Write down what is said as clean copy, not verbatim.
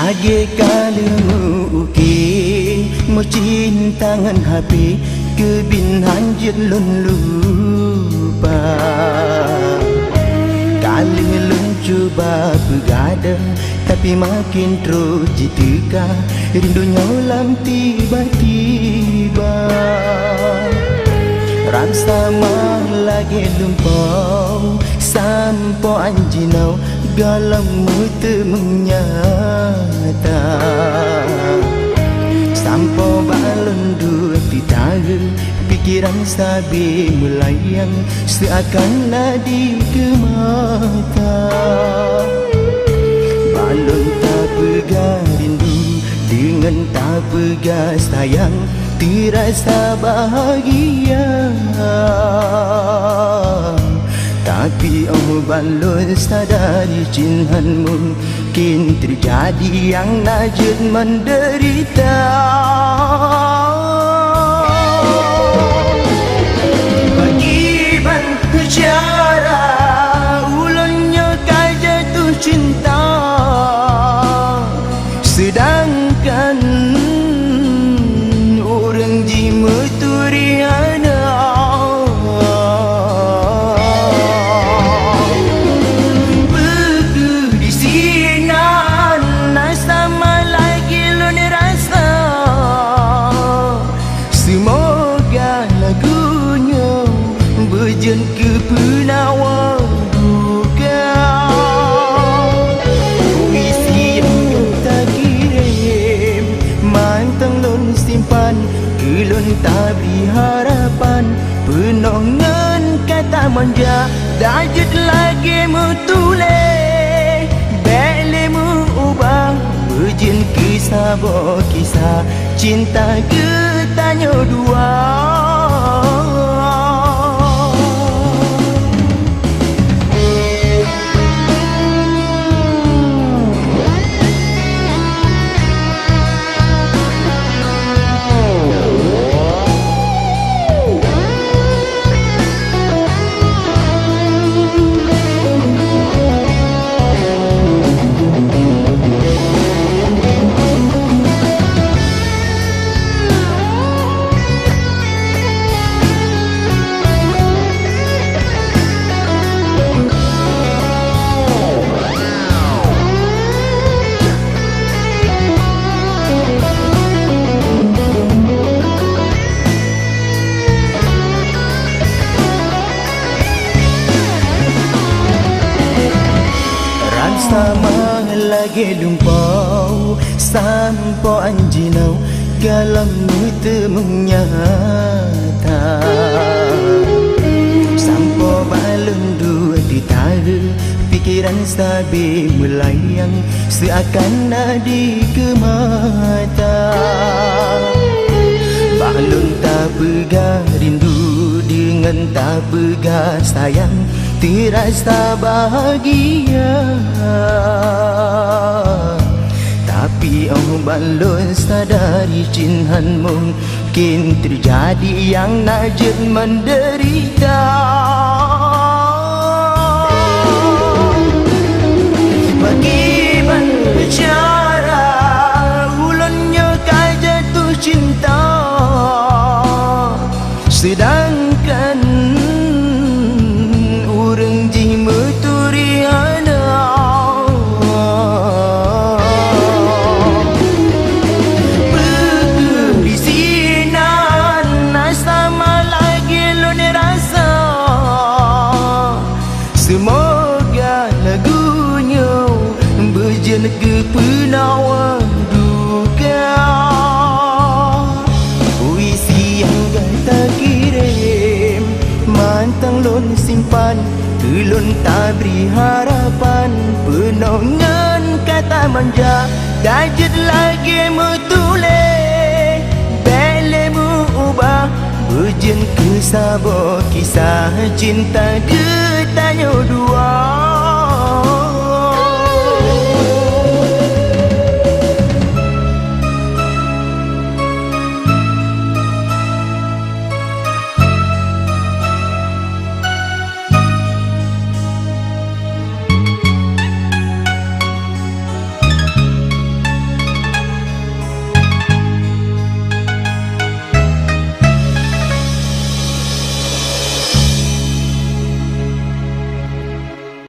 Lagi kalau ukir mau cintangan hati kebinhan jelun lupa. Kali lun cuba begadang tapi makin terus jiteka rindunya ulam tiba-tiba. Rasa mah lagi lumpau sampo anjinau galam mutu menyata. Sampo balon dua titaga pikiran sabi melayang seakanlah di kemata. Balon tak pegang rindu dengan tak pegang sayang terasa bahagia. Tapi balon sadari cinhan mungkin terjadi yang najud menderita. Bagi bantu cara ulunnya kau jatuh cinta, sedangkan orang jima turiana. Berjen ke penawa duka. Puisi yang kita kirim mantang lon simpan kelon tak beri harapan. Penongan kata manja dajut lagi mutule bele mu ubah. Berjen kisah bo kisah cinta ketanya dua. Sama lagi lumpau sampo anjinau galam mutu menyata. Sampo balon dua ditaga pikiran sabi melayang seakan di kemata. Balon tak pegang rindu dengan tak pegang sayang terasa bahagia. Tapi balon sadari cinhan mungkin terjadi yang najud menderita. Bagaimana cara ulunnya kau jatuh cinta, sedangkan orang jima turiana. Berisinan sama lagi lon rasa. Semoga lagunya berjen ke penawa duka. Puisi yang kata kirim mantang lon simpan kelon tak beri harapan. Penongan kata manja dajut lagi mutule bele mu ubah. Berjen ke sabo kisah cinta ketanya dua.